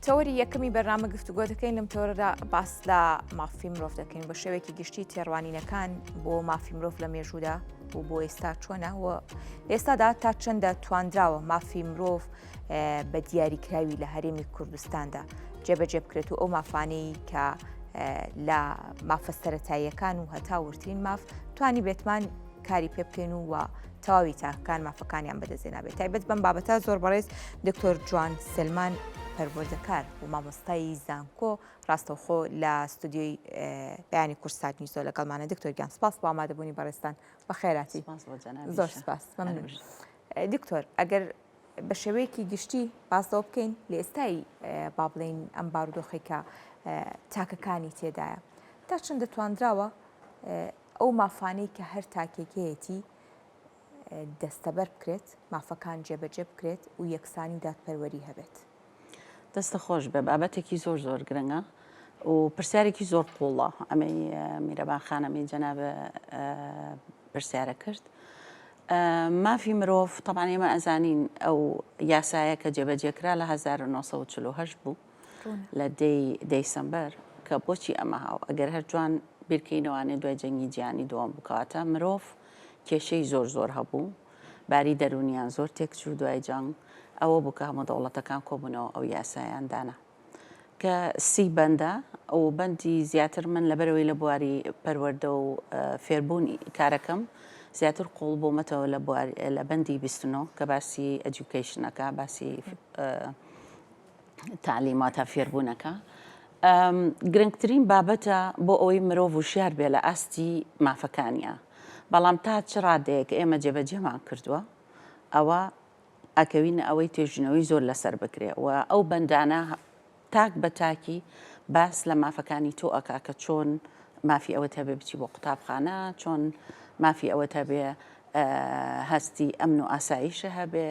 تەوەری یەکەمی بەرنامە گفتوگۆ دەکەین لەم تەوەرەدا باس لە مافی مرۆڤ دەکەین بە شێوەیەکی گشتی تێڕوانینەکان بۆ مافی مرۆڤ لە مێژوودا و بۆ ئێستا چۆنەوە ئێستادا تا چەندە توانراوە مافی مرۆڤ بە دیاریکراوی لە هەرێمی کوردستاندا جێبەجێ بکرێت و ئەو مافانەی کە لە مافە سەرەتاییەکان و هەتا ورترین ماف توانی بێتمان کاری پێ بکەین و تەواوی تاکان مافەکانیان بەدەستێنابێت تایبەت بەم بابەتە زۆر بەڕێز دکتۆر جوان سلمان پەروەردەکار و مامۆستای زانکۆ ڕاستەوخۆ لە ستودیۆی بەیانی کورسات نیوزۆ لەگەڵمانە دکتۆر گیان سپاس بۆ ئامادەبوونی بەڕێستان بە خێراتی زۆر سپاس دکتۆر ئەگەر بە شێوەیەکی گشتی باسەوە بکەین لە ئێستای با بڵێن ئەم بارودۆخی کە تاکەکانی تێدایە تا چەند دەتوانراوە ئەو مافانەی کە هەر تاکێکەیەتی دەستەبەر بکرێت مافەکان جێبەجێ بکرێت و یەکسانی و دادپەروەری هەبێت دەستە خۆش بێ بابەتێکی زۆر زۆر گرنگە و پرسیارێکی زۆر قوڵە ئەمەی میرەبان خانەمی جەنابە پرسیارە کرد مافی مرۆڤ تەمان ئێمە ئەزانین ئەو یاسایە کە جێبەجێکرا لە 1940 بوو لە دەیسەمبەر کە بۆچی ئەمە هاو ئەگەر هەر جوان بیرکەینەوانێ دوای جەنگی جیهانی دووەم بکاتە مرۆڤ کێشەی زۆر زۆر هەبوو باری دەرونیان زۆر تێکچوو دوای جەنگ ئەوە بوو کە هەموو دەوڵەتەکان کۆبوونەوە ئەو یاسایان دانا کە سی بەندە ئەو بەندی زیاتر من لەبەرەوەی لە بواری پەروەردە و فێربوونی کارەکەم زیاتر قوڵ بوومەتەوە لە بەندی 29 کە باسی ئەجوکیشنەکە باسی تعلیماتە فێربوونەکە گرنگترین بابەتە بۆ ئەوەی مرۆڤ وشیار بێ لە ئاستی مافەکانیە بەڵام تا چ ڕادەیەک ئێمە جێبەجێمان کردووە ئەوە ئەکەوینە ئەوەی توێژینەوەی زۆر لەسەر بکرێ و ئەو بەندانە تاک بە تاکی باس لە مافەکانی تۆ ئەکا کە چۆن مافی ئەوە هەبێ بچی بۆ قوتابخانە چۆن مافی ئەوە هەبێ هەستی ئەمن و ئاساییشە هەبێ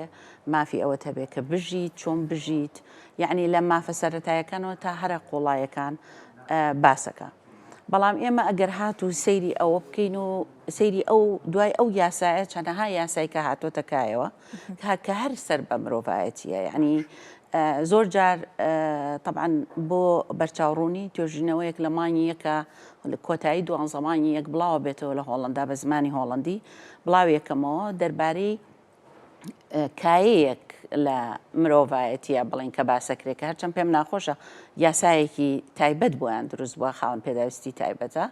مافی ئەوە هەبێ کە بژیت چۆن بژیت یعنی لە مافە سەرەتایەکانەوە تا هەرە قوڵایەکان باسەکە بەڵام ئێمە ئەگەر هات و سەیری ئەوە بکەین و سەیری ئەو دوای ئەو یاسایە چەندەها یاسای کە هاتۆتەکایەوە کە هەر سەر بە مرۆڤایەتیە یعنی زۆر جار طبعاً بۆ بەرچاوڕوونی توێژینەوەیەک لە مانگی یەکە کۆتایی دوان زەمانی یەک بڵاوە بێتەوە لە هۆڵندا بە زمانی هۆڵندی بڵاوێکەمەوە دەربارەی کایەیەک لە مرۆڤایەتیە بڵین کە باسەکرێکە هەرچەند پێم ناخۆشە یاسایەکی تایبەت بۆیان دروست بووە خاوەن پێداویستی تایبەتە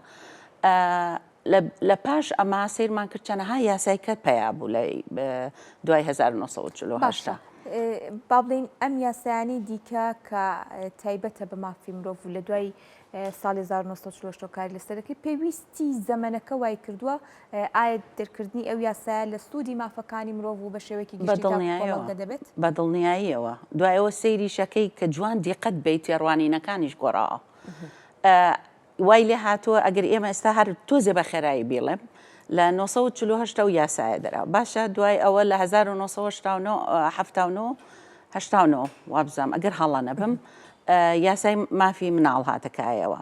لە پاش ئەمە سیرمان کرد چەندەها یاسای کە پیا بوو لە دوای 1940 با بڵین ئەم یاسایانی دیکە کە تایبەتە بە مافی مرۆڤ و لە دوای ساڵی 1940 کاری لەسەرەکەی پێویستی زەمەنەکە وای کردووە ئایا دەرکردنی ئەو یاسایە لە سوودی مافەکانی مرۆڤ و بە شێوەیەکی گشتی دەبێت بە دڵنیاییەوە دوایەوە سەیری شەکەی کە جوان دیقەت بیت تێڕوانینەکانیش گۆڕاوە وای لێ هاتووە ئەگەر ئێمە ئێستا هەر تۆزێ بە خێرایی بێڵێم لە 1940 و یاسایە دەرا باشە دوای ئەوە لە 1970 وابزانم ئەگەر هەڵە نەبم یاسای مافی مناڵ هاتەکایەوە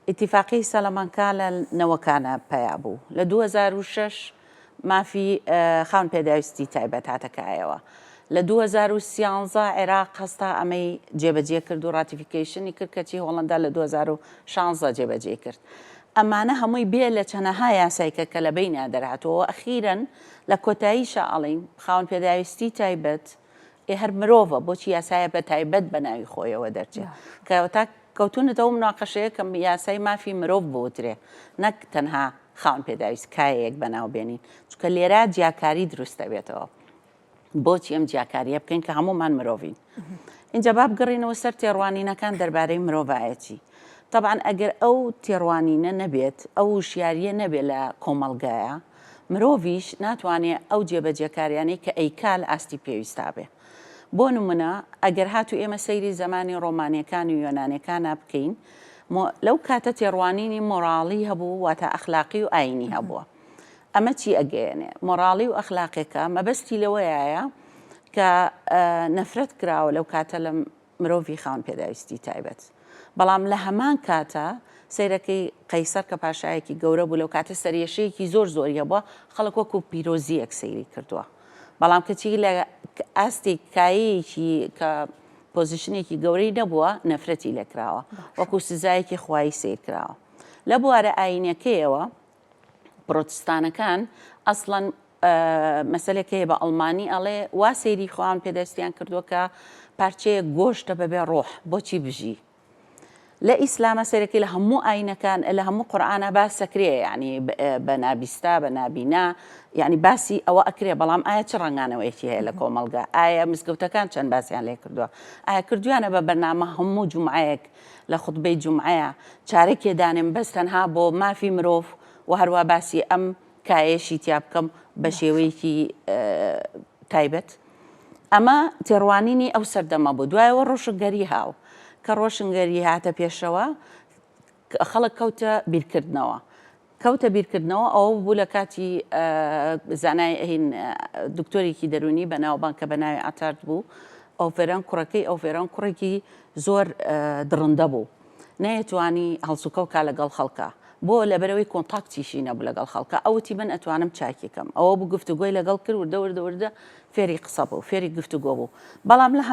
ئیتیفاقی سەلەمانکا لە نەوەکانە پیا بوو لە 2006 مافی خاون پێداویستی تایبەت هاتەکایەوە لە 2013 عێراق هەستا ئەمەی جێبەجێ کرد و ڕاتیفیکیشنی کرد کەچی هۆڵندا لە 2016 جێبەجێ کرد ئەمانە هەمووی بێ لە چەنەها یاسایکە کە لە بینە دەرهاتەوە ئەخیرەن لە کۆتاییشە ئەڵین خاون پێداویستی تایبەت هەر مرۆڤە بۆچی یاسایە بە تایبەت بە ناوی خۆیەوە دەرچێت کەوتا کەوتونەتەوە مناقەشەیە کە یاسای مافی مرۆڤ بۆترێ نەک تەنها خاون پێداویست کایەیەک بەناوبێنین چونکە لێرە جیاکاری دروستە بێتەوە بۆچی ئەم جیاکاریە بکەین کە هەمومان مرۆڤین اینجا با بگەڕینەوە سەر تێڕوانینەکان دەربارەی مرۆڤایەتی طبعاً ئەگەر ئەو تێڕوانینە نەبێت ئەو وشیاریە نەبێت لە کۆمەڵگایە مرۆڤیش ناتوانێت ئەو جێبەجێکاریانەی کە ئەیکال ئاستی پێویستا بێ بۆ نمونە ئەگەر هاتو ئێمە سەیری زمانی ڕۆمانیەکان و یۆنانیەکانە بکەین لەو کاتە تێڕوانینی مۆراڵی هەبوو واتە ئەخلاقی و ئاینی هەبووە ئەمە چی ئەگەیەنێ مۆراڵی و ئەخلاقێکە مەبەستی لەوەیە کە نەفرەت کراوە لەو کاتە لە مرۆڤی خاون پێداویستی تایبەت بەڵام لە هەمان کاتە سیرەکەی قەیسەر کە پاشایەکی گەورە بوو لەو کاتە سەریەشەیەکی زۆر زۆریە بووە خەڵک وەکو پیرۆزیەک سەیری کردووە بەڵام کەچی لە ئاستی کایەیەکی کە پۆزیشنێکی گەورەی نەبووە نەفرەتی لێکراوە وەکو سزایەکی خوای سیر کراوە لە بوارە ئاینەکەیەوە پرۆتستانەکان ئەسڵەن مەسلەکەی بە ئەڵمانی ئەڵێ وا سەیری خۆیان پێدەستیان کردووە کە پارچەیە گۆشتە بەبێ ڕۆح بۆچی بژی لە ئیسلامە سەرەکەی لە هەموو ئاینەکان لە هەموو قورئانە باس سەکرێ ینی بە نابیستا بە نابینا یعنی باسی ئەوە ئەکرێ بەڵام ئایا چ ڕەنگانەوەیەکی هەیە لە کۆمەلگا ئایا مزگەوتەکان چەند باسییان لێ کردووە ئایا کردویانە بە بەرنامە هەموو جومعەیەک لە خوتبەی جومعەیە چارەکێ دانێن بەس تەنها بۆ مافی مرۆڤ و هەروە باسی ئەم کایەشی تیا بکەم بە شێوەیەکی تایبەت ئەمە تێڕوانینی ئەو سەردەمە بوو دوایەوە ڕۆژنگەری هاو کە ڕۆشنگەری هاتە پێشەوە خەڵک کەوتە بیرکردنەوە ئەوە بوو لە کاتی زانای هین دکتۆرێکی دەرونی بە ناوبانکە بە ناوی ئاتارد بوو ئەو فێران کوڕەکەی ئەو فێران کوڕێکی زۆر درڕندە بوو نەیەتوانی هەڵسوکە و کا لەگەڵ خەڵکە بۆ لەبەرەوەی کۆنتاکتیشی نەبوو لەگەڵ خەڵکە ئەوتی من ئەتوانم چاکێکم ئەوە بوو گفتوگۆی لەگەڵ کرد وردە فێری قسە بوو فێری گفتوگۆ بوو بەڵام لە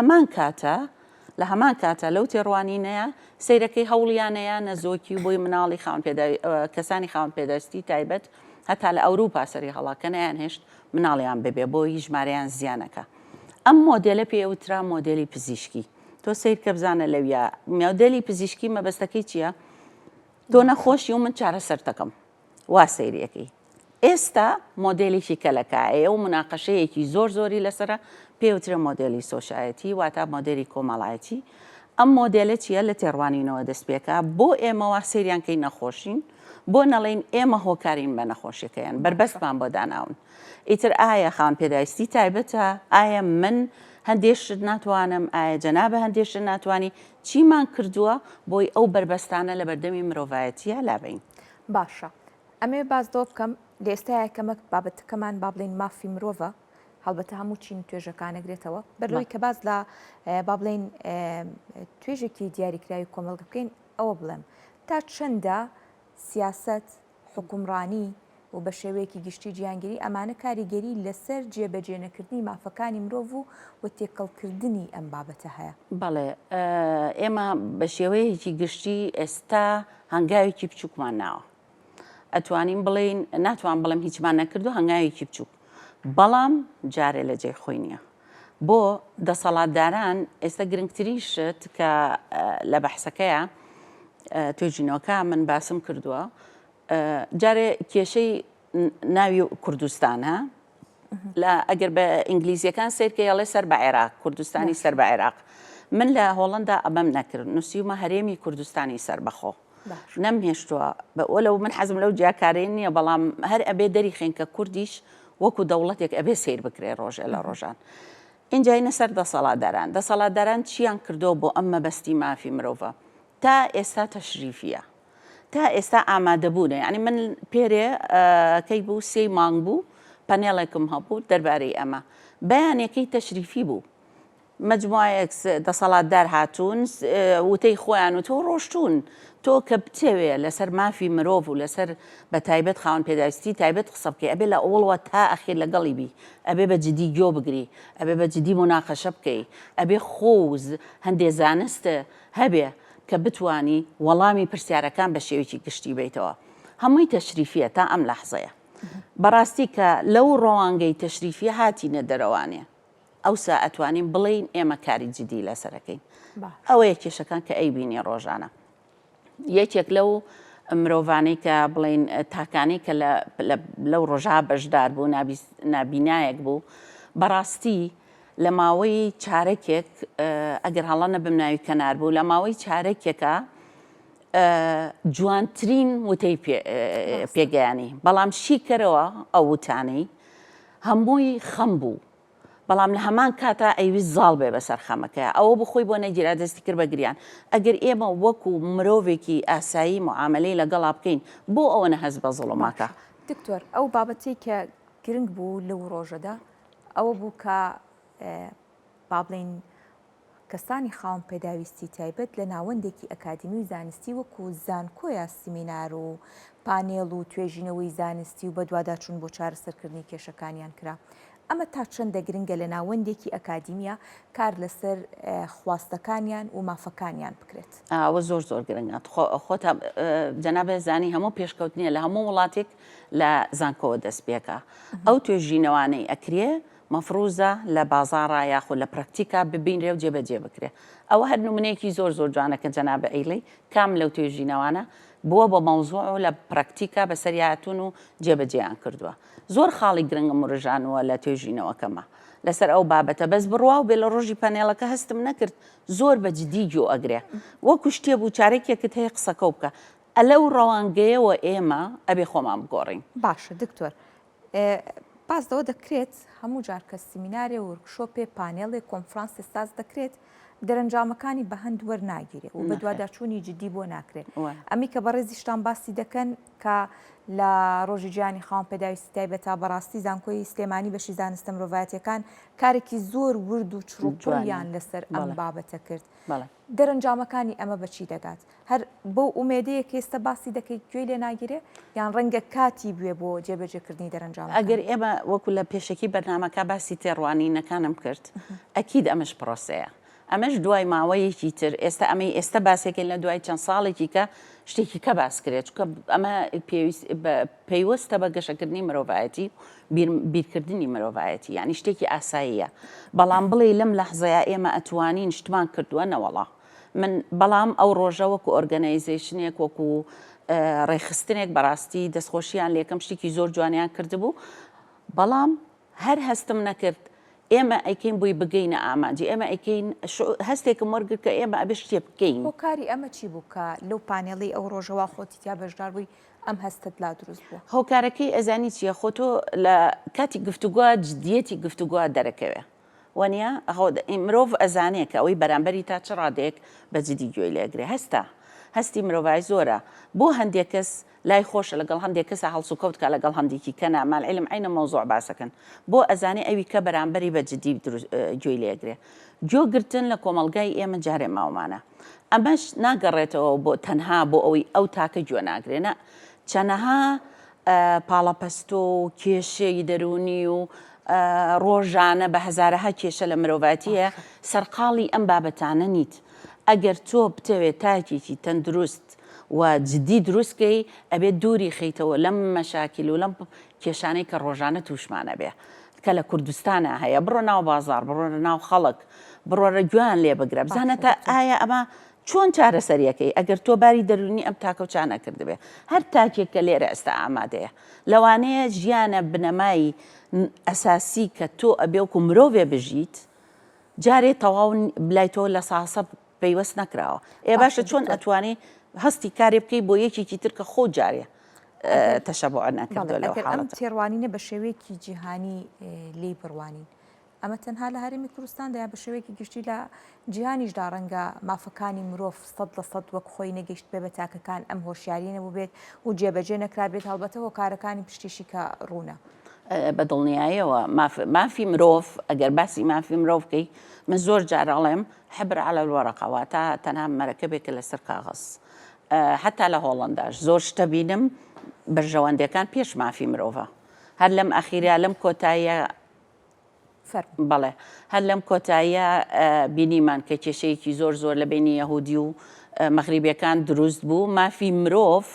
هەمان کاتە لەو تێڕوانینەیە سەیرەکەی هەوڵیانەیە نەزۆکی بۆی مناڵی کەسانی خاوەن پێدەستی تایبەت هەتا لە ئەوروپا سەری هەڵاکە نەیانهێشت مناڵیان ببێ بۆی ژمارەیان زیانەکە ئەم مۆدێلە پێوترا مۆدێلی پزیشکی تۆ سیر کە بزانە لەویە مۆدێلی پزیشکی مەبەستەکەی چییە؟ تۆ نەخۆشی و من چارەسەر دەکەم وا سەیریەکەی ئێستا مۆدێلیشی کەلەکایە و مناقەشەیەکی زۆری لەسرە پێوترە مۆدێلی سۆشایەتی واتە مۆدێلی کۆمەڵایەتی ئەم مۆدێلە چیە لە تێڕوانینەوە دەست پێکە بۆ ئێمەوە سەیریانکەی نەخۆشین بۆ نەڵێن ئێمە هۆکارین بە نەخۆشیەکەیان بربەستمان بۆ داناون ئیتر ئایا خاوەن پێداویستی تایبەتە ئایا من هەندێشت ناتوانم ئایا جەنابە هەندێشت ناتوانی چیمان کردووە بۆی ئەو بربەستانە لە بەردەمی مرۆڤایەتیە لابین باشە ئەمێ باز دۆ بکەم لە ئێستاە کەمە بابەتەکەمان با بڵین مافی مرۆڤە هەڵبەتە هەموو چین توێژەکانەگرێتەوە بەرەوەی کە باز لە با بڵین توێژێکی دیاریکراوی کۆمەڵگە بکەین ئەوە بڵێم تا چەندە سیاست حکومڕانی و بە شێوەیەکی گشتی گیانگیری ئەمانە کاریگەری لەسەر جێبەجێنەکردنی مافەکانی مرۆڤ و تێکەڵکردنی ئەم بابەتە هەیە بەڵێ ئێمە بە شێوەیەکی گشتی ئێستا هەنگاوێکی بچووکمان ناوە ئەتوانین بڵین ناتوان بڵێم هیچمان نەکردو هەنگاوێکی بچووک بەڵام جارێ لە جێی خۆی نییە بۆ دەسەڵاتداران ئێستا گرنگترین شت کە لە بەحسەکەیە توێژینەوەکە من باسم کردووە جارێ کێشەی ناوی کوردستانە لە ئەگەر بە ئینگلیزیەکان سیرکەیەڵێ سەر بە عێراق کوردستانی سەر بە عێراق من لە هۆڵندا ئەمەم نەکرد نووسیمە هەرێمی کوردستانی سەربەخۆ نەمهێشتووە بەئۆلەو من حەزم لەو جیاکارەی نییە بەڵام هەر ئەبێ دەریخێن کە کوردیش وەکو دەوڵەتێک ئەبێ سیر بکرێ ڕۆژێ لە ڕۆژان اینجاینە سەر دەسەڵاتداران چیان کردو بۆ ئەم مەبەستی مافی مرۆڤە تا ئێستا تەشریفیە تا ئێستا ئامادەبوونە یعنی من پێرێ کەی بوو 3 مانگ بوو پەنێڵێکم هەبوو دەربارەی ئەمە بەیانێکی تەشریفی بوو مجموعەیەک دەسەڵاتدار هاتوون وتەی خۆیان و تۆ ڕۆشتون تۆ کە بتەوێ لەسەر مافی مرۆڤ و لەسەر بە تایبەت خاوەن پێداویستی تایبەت قسە بکەی ئەبێ لە ئەوڵەوە تا ئەخیر لەگەڵی بی ئەبێ بە جدی گۆ بگری ئەبێ بە جدی مناقەشە بکەی ئەبێ خۆز هەندێ زانستە هەبێ کە بتوانی وەڵامی پرسیارەکان بە شێوەیەکی گشتی بیتەوە هەمووی تەشریفیە تا ئەم لەحزەیە بەڕاستی کە لەو ڕەوانگەی تەشریفیە هاتینە دەرەوانێ ئەوسا ئەتوانین بڵین ئێمە کاری جدی لەسەرەکەین ئەوەیە کێشەکان کە ئەیبینی ڕۆژانە یەکێک لەو مرۆڤانەی کە بڵین تاکانەی کە لەو ڕۆژا بەشدار بوو نابینایەک بوو بەڕاستی لە ماوەی چارەکێک ئەگەر هەڵە نەبم ناوی کەنار بوو لە ماوەی چارەکێکە جوانترین وتەی پێگەیانی بەڵام شیکەرەوە ئەو وتانەی هەمووی خەم بوو بەڵام لە هەمان کاتا ئەیویست زاڵ بێ بەسەر خەمەکەیە ئەوە بخۆی بۆ نەگیرا دەستی کرد بە گریان ئەگەر ئێمە وەکو مرۆڤێکی ئاسایی معاملەی لەگەڵا بکەین بۆ ئەوە نەهەز بە زوڵماکە دکتۆر ئەو بابەتی کە گرنگ بوو لەو ڕۆژەدا ئەوە بوو کە با بڵین کەسانی خاوەن پێداویستی تایبەت لە ناوەندێکی ئەکادمی و زانستی وەکو زانکۆیە سیمینار و پانێڵ و توێژینەوەی زانستی و بە دوواداچوون بۆ چارەسەرکردنی کێشەکانیان کرا ئەمە تا چەندە گرنگە لە ناوەندێکی ئەکادیمیە کار لەسەر خواستەکانیان و مافەکانیان بکرێت. ئەوە زۆر گرنگە خۆتە جەنابێت زانی هەموو پێشکەوتنیە لە هەموو وڵاتێک لە زانکۆوە دەست پێکە ئەو توێژینەوانەی ئەکرێ مەفروزە لە بازاڕا یاخود لە پرەکتیکا ببینرێ و جێبەجێ بکرێ ئەوە هەر نمونەیەکی زۆر جوانەکە جەنابە ئەیڵی کام لەو توێژینەوانە بووە بە مەوزوع و لە پرەکتیکا بەسەریاتون و جێبەجێیان کردووە زۆر خاڵی گرنگم ڕژانوە لە توێژینەوەکەمە لەسەر ئەو بابەتە بەس بڕوا و بێ لە ڕۆژی پەنێڵەکە هەستم نەکرد زۆر بە جدی گوێ ئەگرێ وەکو شتێ بوو چارێکێکت هەیە قسەکە بکە ئەلەو ڕەوانگەیەوە ئێمە ئەبێ خۆمان بگۆڕین. باشە دکتۆر باسەوە دەکرێت هەموو جار کە سیمینارێ ورکشۆپێ پانێڵێ کۆنفرانسی ساز دەکرێت دەرەنجامەکانی بە هەند وەرناگیرێ و بە دوواداچوونی جدی بۆ ناکرێت ئەمی کە بەڕێزی شتان باسی دەکەن کە لە ڕۆژی گیانی خاوەن پێداویستی تایبەتە بەڕاستی زانکۆی سلێمانی بەشی زانستە مرۆڤایەتیەکان کارێکی زۆر ورد و چڕوپڕیان لەسەر ئەم بابەتە کرد دەرەنجامەکانی ئەمە بەچی دەگات هەر بۆ ئومێدەیە کە ئێستا باسی دەکەیت گوێی لێ ناگیرێ یان ڕەنگە کاتی بوێ بۆ جێبەجێکردنی دەرەنجام ئەگەر ئێمە وەکو لە پێشەکی بەرنامەکە باسی تێڕوانینەکانم کرد ئەکید ئەمەش پرۆسەیە ئەمەش دوای ماوەیەکی تر ئێستا باسێکن لە دوای چەند ساڵێکی کە شتێکی کە باس کرێت چکە ئەمە پەیوەستە بە گەشەکردنی مرۆڤایەتی بیرکردنی مرۆڤایەتی یعنی شتێکی ئاساییە بەڵام بڵێ لەم لەحزەیە ئێمە ئەتوانین شتمان کردووە نەوەڵا من بەڵام ئەو ڕۆژە وەکو ئۆرگەنایزیشنێک وەکو ڕێخستنێک بەڕاستی دەستخۆشییان لێکم شتێکی زۆر جوانیان کردبوو بەڵام هەر هەستم نەکرد ئێمە ئەیکەین بووی بگەینە ئامانجی ئێمە ئەیکەین هەستێکم وەرگرت کە ئێمە ئەبێ شتێ بکەین هۆکاری ئەمە چی بوو کە لەو پانێڵی ئەو ڕۆژەوە خۆتی تا بەشدار بووی ئەم هەستت لا دروست بووە هۆکارەکەی ئەزانی چیە خۆتۆ لە کاتی گفتوگووە جدیەتی گفتوگووە دەرەکەوێ وانە مرۆڤ ئەزانێت کە ئەوەی بەرامبەری تا چ ڕادێک بە جدی گوێی لێگرێ هەستی مرۆڤای زۆرە بۆ هەندێک کەس لای خۆشە لەگەڵ هەندێک کەسە هەڵسوکەوت کە لەگەڵ هەندێکی کەنا مالعلم عینە مەوزوع باسەکەن بۆ ئەزانێ ئەوی کە بەرامبەری بە جدی گوێی لێگرێ گوێگرتن لە کۆمەلگای ئێمە جارێ ماومانە ئەمەش ناگەڕێتەوە بۆ تەنها بۆ ئەوەی ئەو تاکە گوێ ناگرێنە چەنەها پاڵەپەستۆ و کێشەی دەرونی و ڕۆژانە بە هەزارەها کێشە لە مرۆڤاتیە سەرقاڵی ئەم بابەتانە نیت ئەگەر تۆ بتەوێت تاکێکی تەندروست و جدی دروستکەی ئەبێت دووری خەیتەوە لەم مەشاکیل و لەم کێشانەی کە ڕۆژانە تووشمانە بێ کە لە کوردستانە هەیە بڕۆ ناو بازار بڕۆ ناو خەڵک بڕۆرە گویان لێ بگرە بزانەتە ئایا ئەمە چۆن چارەسەریەکەی ئەگەر تۆ باری دەرونی ئەم تاکە و چانە کردبێ هەر تاکێک کە لێرە ئێستا ئامادەیە لەوانەیە ژیانە بنەمایی ئەساسی کە تۆ ئەبێوکو مرۆڤێ بژیت جارێ تەواو بلای تۆ لە ساسە پەیوەست نەکراوە باشە چۆن ئەتوانێ هەستی کارێ بکەی بۆ یەکێکی تر کە خۆ جارێ تەشەبوع نەکردو لەو حاڵەتە ئەم تێڕوانینە بە شێوەیەکی جیهانی لێی بڕوانین ئەمە تەنها لە هەرێمی کوردستاندا یا بە شێوەیەکی گشتی لە جیهانیشدا ڕەنگە مافەکانی مرۆڤ 100% وەک خۆی نەگەیشت بێ بە تاکەکان ئەم هۆشیاری نەبوو بێت و جێبەجێ نەکرا بێت هەڵبەتە هۆکارەکانی پشتیشی کە ڕوونە بە دڵنیاییەوە مافی مرۆڤ ئەگەر باسی مافی مرۆڤ بکەی من زۆر جارەڵێم حبر على الورقەوە تا تەنها مەرەکەبێکە لەسەر کاغەز حتا لە هۆڵنداش زۆر شتە بینم بەرژەوەندەکان پێش مافی مرۆڤە هەر لەم ئەخیریا لەم کۆتاییە بەڵێ هەر لەم کۆتاییە بینیمان کە کێشەیەکی زۆر لە بینی یەهودی و مەغریبیەکان دروست بوو مافی مرۆڤ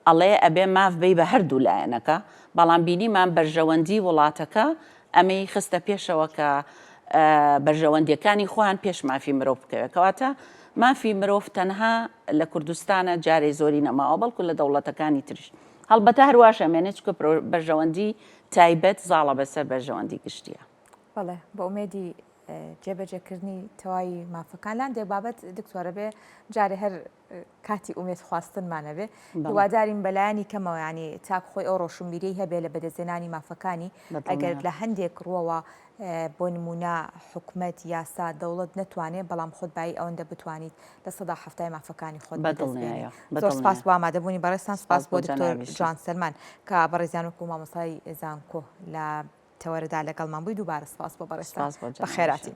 ئەڵێ ئەبێ ماف بی بە هەردوو لایەنەکە بەڵام بینیمان بەرژەوەندی وڵاتەکە ئەمەی خستە پێشەوە کە بەرژەوەندیەکانی خۆیان پێش مافی مرۆڤ بکەوێت کەواتە مافی مرۆڤ تەنها لە کوردستانە جارێ زۆری نەماوە بەڵکو لە دەوڵەتەکانی تریش هەڵبەتە هەرواشە مێنێت چکە بەرژەوەندی تایبەت زاڵە بەسەر بەرژەوەندی گشتیە بەڵێ بە ئومێدی جێبەجێکردنی تەواوی مافەکانلان دێ بابەت دکتۆرە بێ جارێ هەر کاتی ئومێد خواستنمانە بێ هیوادارین بەلایانی کەمەوە ینی تاک خۆی ئەو ڕۆشنبیری هەبێ لە بەدەستێنانی مافەکانی ئەگەر لە هەندێک ڕوەوە بۆ نمونە حکومەت یاسا دەوڵەت نەتوانێت بەڵام خۆتبایی ئەوەندە بتوانیت لە سەدا هەفتای مافەکانی خۆت زۆر سپاس بۆ ئامادەبوونی بەڕێستان سپاس بۆ دکتۆر جوان سەلمان کە بەڕێزیان وەکو مامۆستای زانکۆ لە تەوەرەدا لەگەڵمان بووی دووبارە سپاس بۆ بەڕێستان بەخێراتی.